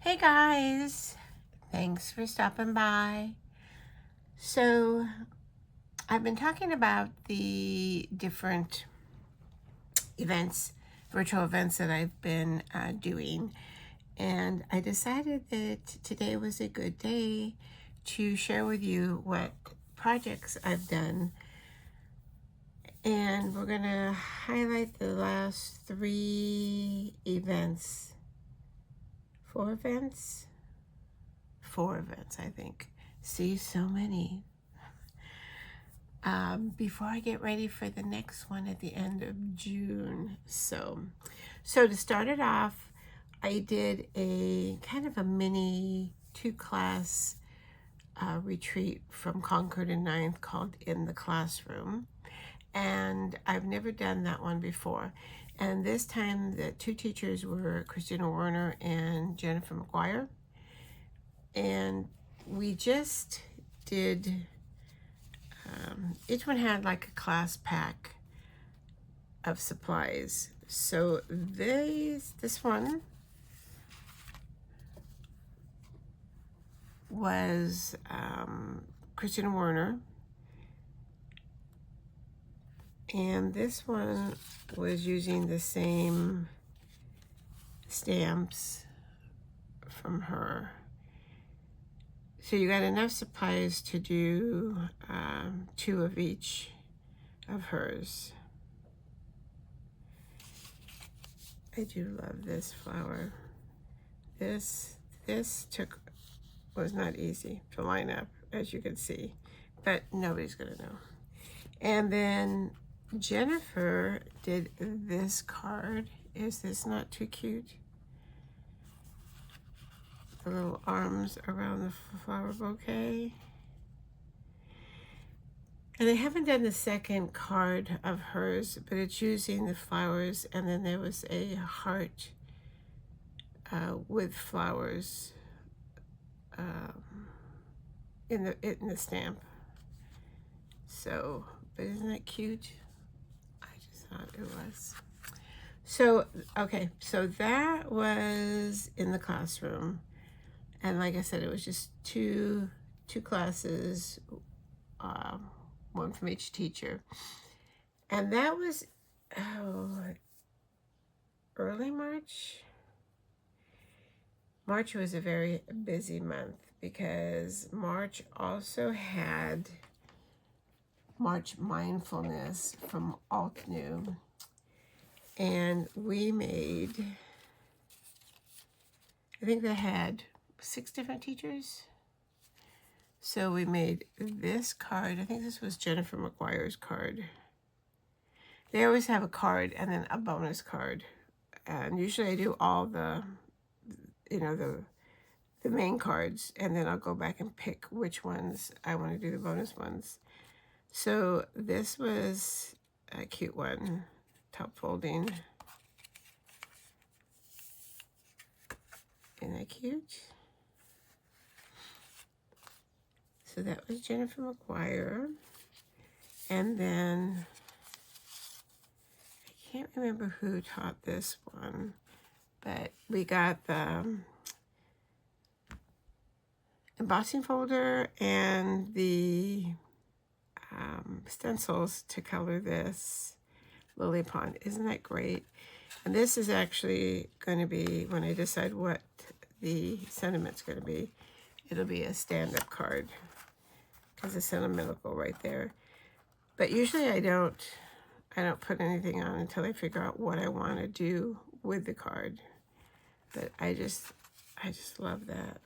Hey guys, thanks for stopping by. So, I've been talking about the different events, virtual events that I've been doing, and I decided that today was a good day to share with you what projects I've done. And we're going to highlight the last 3 events. 4 events? 4 events, I think. See, so many. Before I get ready for the next one at the end of June. So to start it off, I did a kind of a mini 2-class retreat from Concord in 9th called In the Classroom. And I've never done that one before. And this time the 2 teachers were Christina Werner and Jennifer McGuire. And we just did, each one had like a class pack of supplies. So this one was Christina Werner. And this one was using the same stamps from her. So you got enough supplies to do 2 of each of hers. I do love this flower. This was not easy to line up, as you can see, but nobody's gonna know. And then Jennifer did this card. Is this not too cute? The little arms around the flower bouquet. And I haven't done the second card of hers, but it's using the flowers, and then there was a heart with flowers in the stamp. So, but isn't that cute? I just thought it was. So, okay, so that was In the Classroom. And like I said, it was just two classes, one from each teacher. And that was early March. March was a very busy month because March also had March Mindfulness from Altenew. And we made, I think they had 6 different teachers. So we made this card. I think this was Jennifer McGuire's card. They always have a card and then a bonus card. And usually I do all the, the main cards, and then I'll go back and pick which ones I want to do the bonus ones. So this was a cute one, top folding. Isn't that cute? So that was Jennifer McGuire. And then, I can't remember who taught this one, but we got the embossing folder and the stencils to color this lily pond. Isn't that great? And this is actually going to be, when I decide what the sentiment's going to be, it'll be a stand-up card because the sentiment will go right there. But usually I don't put anything on until I figure out what I want to do with the card. But I just love that.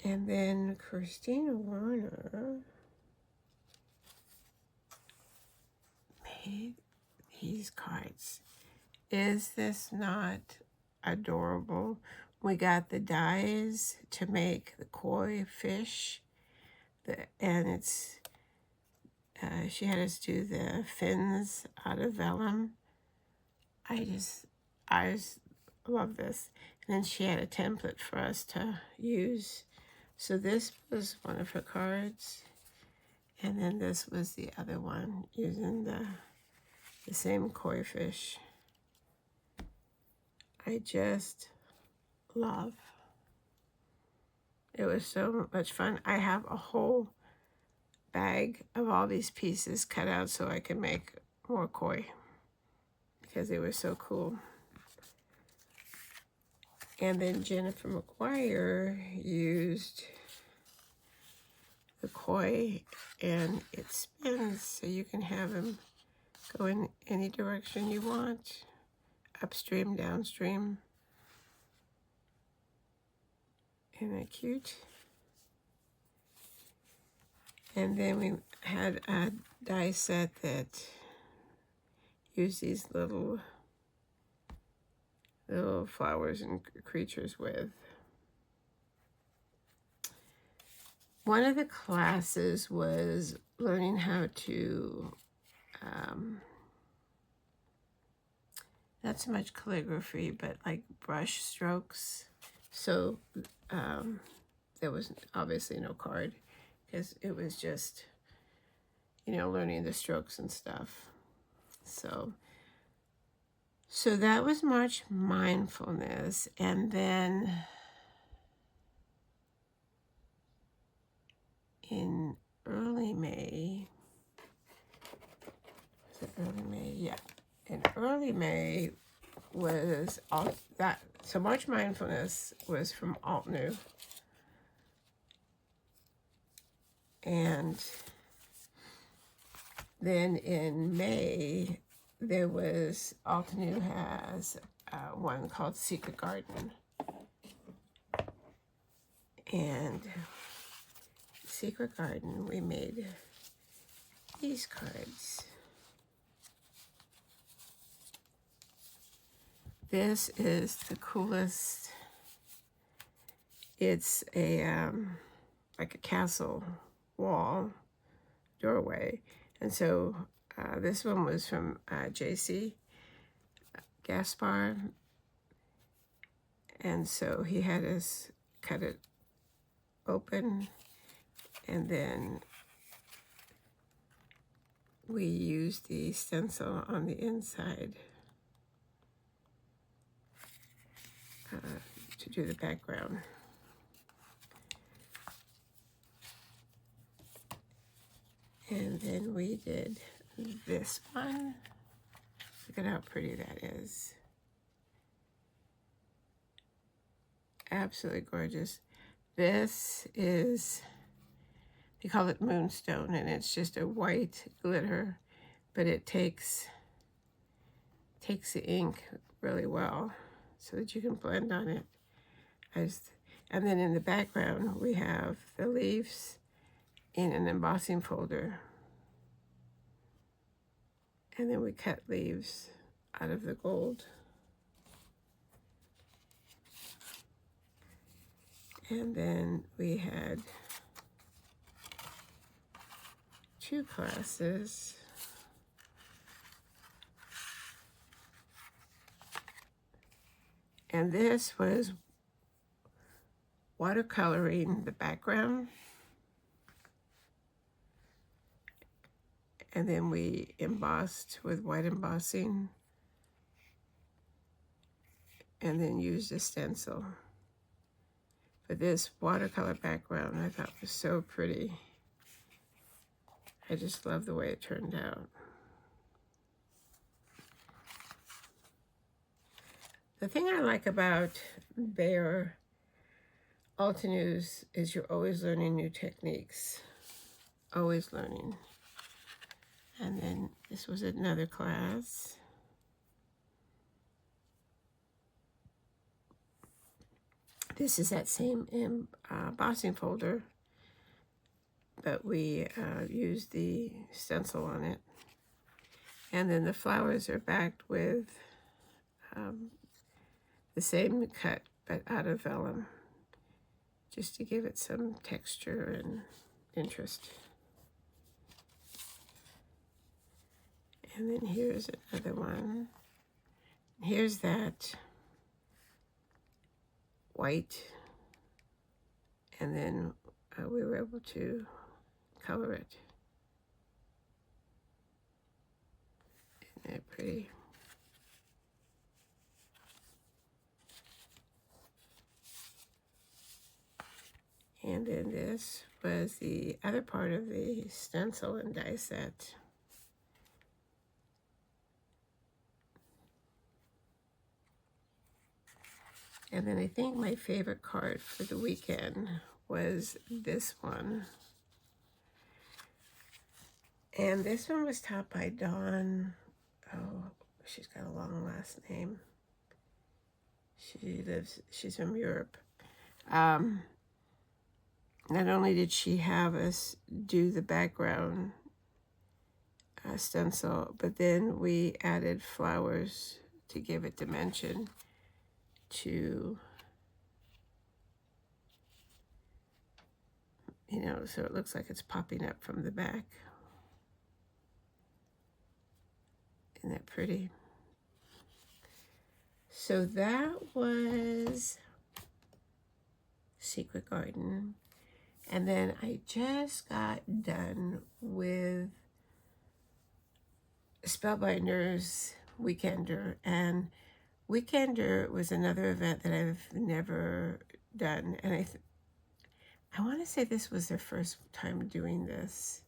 And then Christina Werner made these cards. Is this not adorable? We got the dies to make the koi fish, and it's she had us do the fins out of vellum. I just love this. And then she had a template for us to use. So this was one of her cards, and then this was the other one using the same koi fish. I just love. It was so much fun. I have a whole bag of all these pieces cut out so I can make more koi because they were so cool. And then Jennifer McGuire used the koi, and it spins so you can have them go in any direction you want, upstream, downstream. Isn't that cute? And then we had a die set that used these little flowers and creatures with. One of the classes was learning how to, not so much calligraphy, but like brush strokes. So there was obviously no card because it was just, learning the strokes and stuff. So that was March mindfulness. And then in early May, was it early May? Yeah. In early May was all that. So March mindfulness was from Altenew. And then in May, there was, Altenew has one called Secret Garden. And Secret Garden, we made these cards. This is the coolest. It's a like a castle wall doorway. And so this one was from JC Gaspar. And so he had us cut it open, and then we used the stencil on the inside to do the background. And then we did this one. Look at how pretty that is. Absolutely gorgeous. This is, they call it moonstone, and it's just a white glitter, but it takes the ink really well so that you can blend on it. And then in the background, we have the leaves in an embossing folder. And then we cut leaves out of the gold. And then we had 2 classes. And this was watercoloring the background. And then we embossed with white embossing. And then used a stencil. But this watercolor background I thought was so pretty. I just love the way it turned out. The thing I like about Bear Altenews is you're always learning new techniques. Always learning. And then this was another class. This is that same embossing folder, but we used the stencil on it. And then the flowers are backed with the same cut, but out of vellum, just to give it some texture and interest. And then here's another one. Here's that white, and then we were able to color it. Isn't that pretty? this was the other part of the stencil and die set. And then I think my favorite card for the weekend was this one. And this one was taught by Dawn. Oh, she's got a long last name. She's from Europe. Not only did she have us do the background stencil, but then we added flowers to give it dimension to, you know, so it looks like it's popping up from the back. Isn't that pretty? So that was Secret Garden. And then I just got done with Spellbinders Weekender. And Weekender was another event that I've never done. And I want to say this was their first time doing this.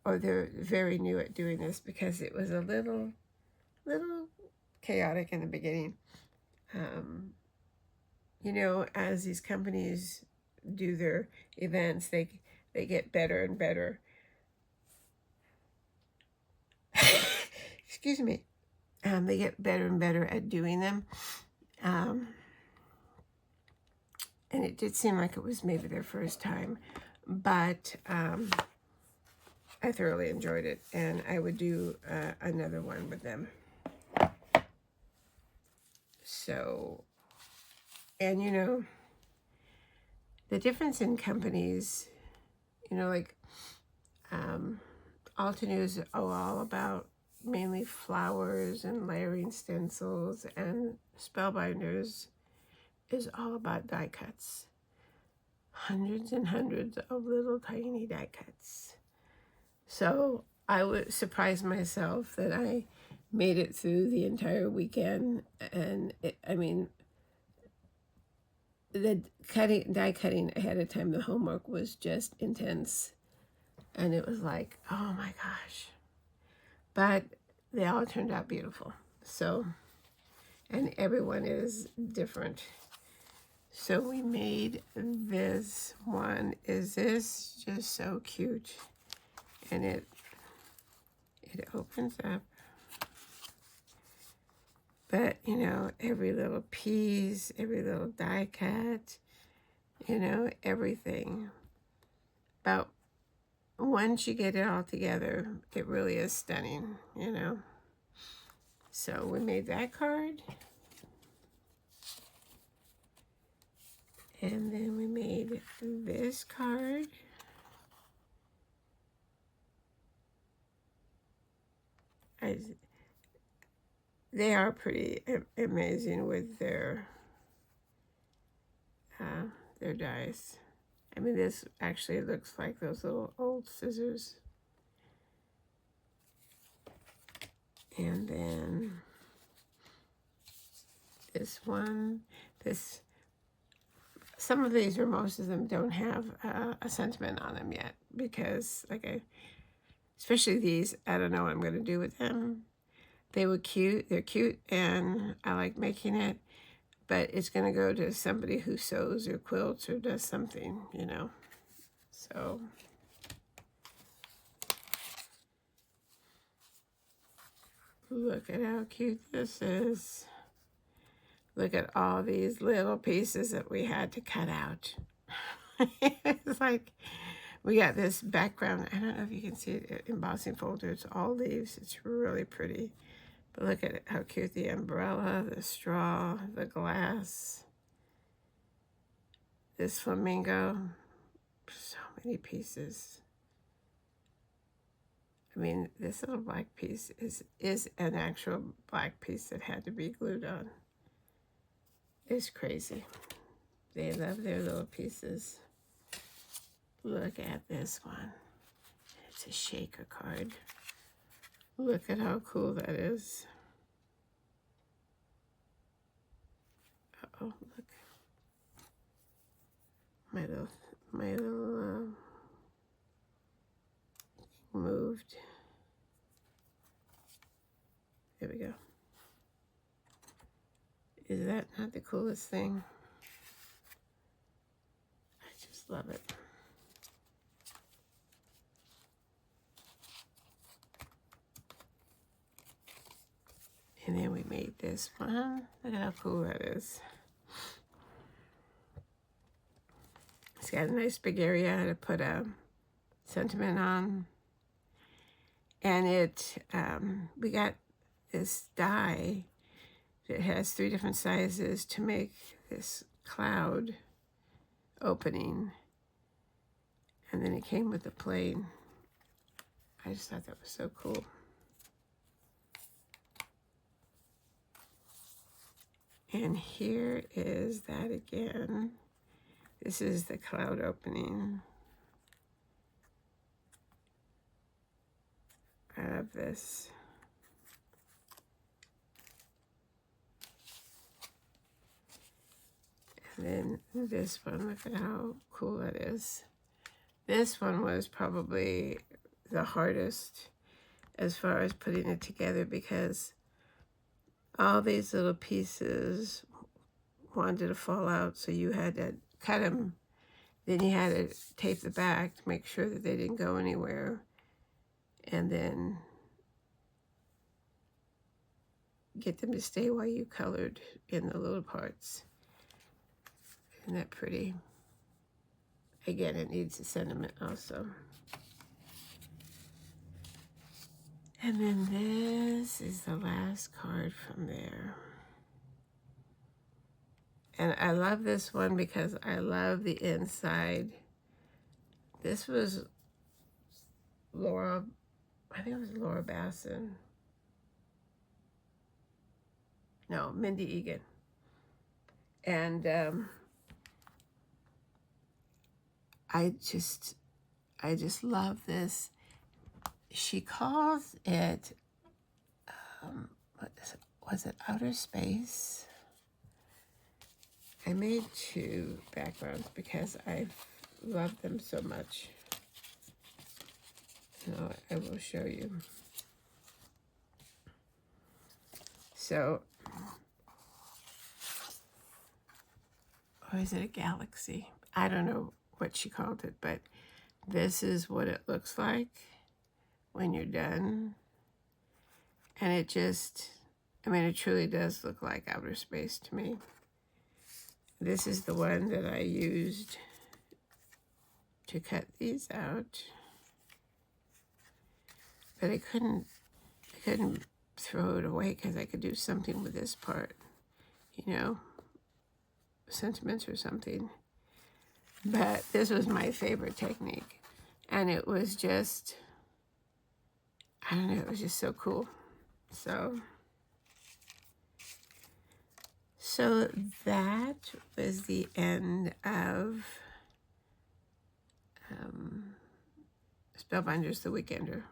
Or they're very new at doing this, because it was a little chaotic in the beginning. You know, as these companies do their events, they get better and better. Excuse me. They get better and better at doing them. And it did seem like it was maybe their first time, but I thoroughly enjoyed it, and I would do another one with them. So, and you know, the difference in companies, you know, like Altenew is all about mainly flowers and layering stencils, and Spellbinders is all about die cuts. Hundreds and hundreds of little tiny die cuts. So I would surprise myself that I made it through the entire weekend. And I mean, the die cutting ahead of time, the homework was just intense. And it was like, oh my gosh. But they all turned out beautiful. So, and everyone is different. So we made this one. Is this just so cute? And it opens up. But, you know, every little piece, every little die cut, you know, everything. But once you get it all together, it really is stunning, you know. So we made that card. And then we made this card. They are pretty amazing with their dies. I mean, this actually looks like those little old scissors. And then this one, some of these, or most of them, don't have a sentiment on them yet, because especially these, I don't know what I'm going to do with them. They were cute. They're cute, and I like making it. But it's going to go to somebody who sews or quilts or does something, you know. So, look at how cute this is. Look at all these little pieces that we had to cut out. It's like, we got this background. I don't know if you can see it, embossing folder. It's all leaves. It's really pretty. But look at it, how cute the umbrella, the straw, the glass, this flamingo. So many pieces. I mean, this little black piece is an actual black piece that had to be glued on. It's crazy. They love their little pieces. Look at this one. It's a shaker card. Look at how cool that is. Uh-oh, look. my little moved. There we go. Is that not the coolest thing? I just love it. And then we made this one. Look at how cool that is. It's got a nice big area to put a sentiment on. And we got this die that has 3 different sizes to make this cloud opening. And then it came with the plane. I just thought that was so cool. And here is that again. This is the cloud opening. I love this. And then this one, look at how cool that is. This one was probably the hardest as far as putting it together, because all these little pieces wanted to fall out, so you had to cut them. Then you had to tape the back to make sure that they didn't go anywhere. And then get them to stay while you colored in the little parts. Isn't that pretty? Again, it needs a sentiment also. And then this is the last card from there. And I love this one because I love the inside. This was Laura, I think it was Laura Basson. No, Mindy Egan. And I just love this. She calls it, what is it? Was it Outer Space? I made 2 backgrounds because I love them so much. No, I will show you. So, or is it a galaxy? I don't know what she called it, but this is what it looks like when you're done. And it just, I mean, it truly does look like outer space to me. This is the one that I used to cut these out. But I couldn't throw it away because I could do something with this part, you know, sentiments or something. But this was my favorite technique. And it was just, I don't know, it was just so cool. So that was the end of Spellbinders the Weekender.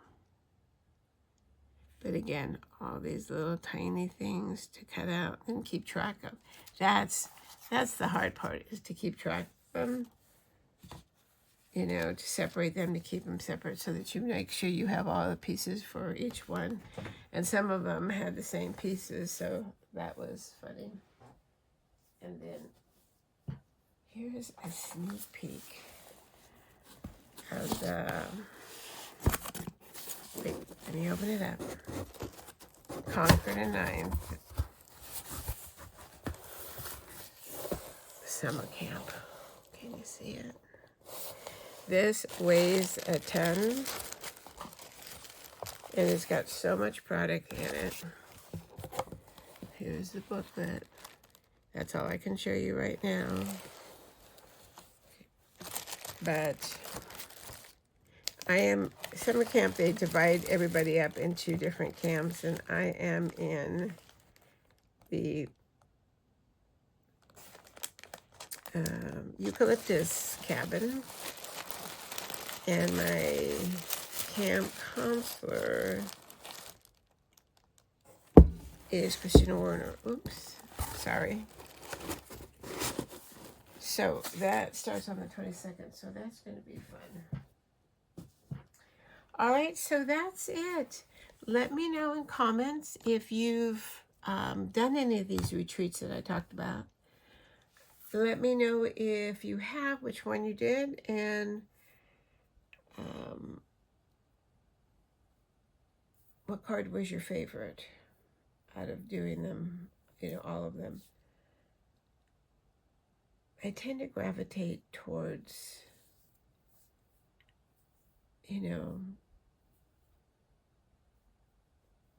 But again, all these little tiny things to cut out and keep track of. That's the hard part, is to keep track of them. You know, to separate them, to keep them separate so that you make sure you have all the pieces for each one. And some of them had the same pieces, so that was funny. And then here's a sneak peek of the, wait, let me open it up. Concord and 9th summer camp. Can you see it? This weighs a ton, and it's got so much product in it. Here's the booklet. That's all I can show you right now. But I am, summer camp, they divide everybody up into different camps, and I am in the eucalyptus cabin. And my camp counselor is Christina Warner. Oops, sorry. So that starts on the 22nd, so that's going to be fun. All right, so that's it. Let me know in comments if you've done any of these retreats that I talked about. Let me know if you have, which one you did, and what card was your favorite out of doing them, all of them. I tend to gravitate towards,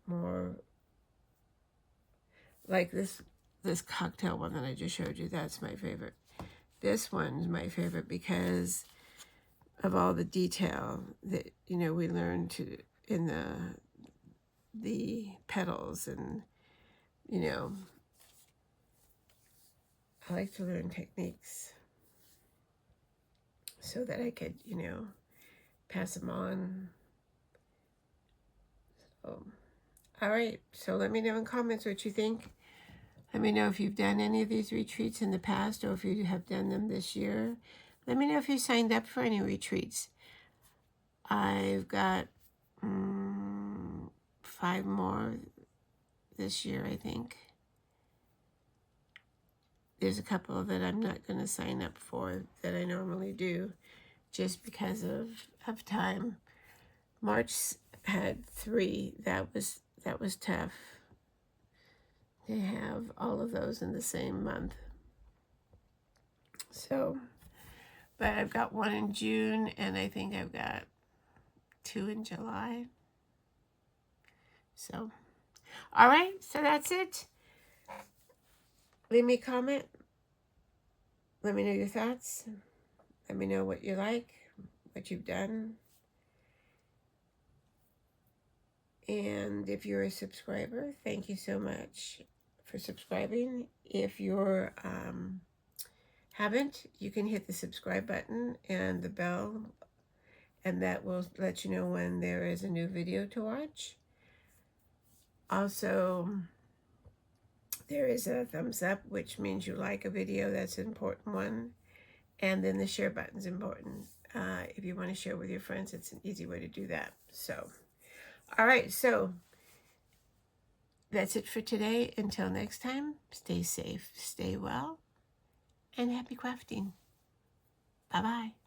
more like this cocktail one that I just showed you. That's my favorite. This one's my favorite because of all the detail that we learned in the petals, and I like to learn techniques so that I could pass them on. So, all right, so let me know in comments what you think. Let me know if you've done any of these retreats in the past, or if you have done them this year. Let me know if you signed up for any retreats. I've got 5 more this year, I think. There's a couple that I'm not going to sign up for that I normally do just because of time. March had 3. That was tough to have all of those in the same month. So, but I've got 1 in June, and I think I've got 2 in July. So, all right, so that's it. Leave me a comment. Let me know your thoughts. Let me know what you like, what you've done. And if you're a subscriber, thank you so much for subscribing. If you're haven't, you can hit the subscribe button and the bell, and that will let you know when there is a new video to watch. Also, there is a thumbs up, which means you like a video. That's an important one. And then the share button is important. If you want to share with your friends, it's an easy way to do that. So, all right, so that's it for today. Until next time, stay safe, stay well, and happy crafting. Bye-bye.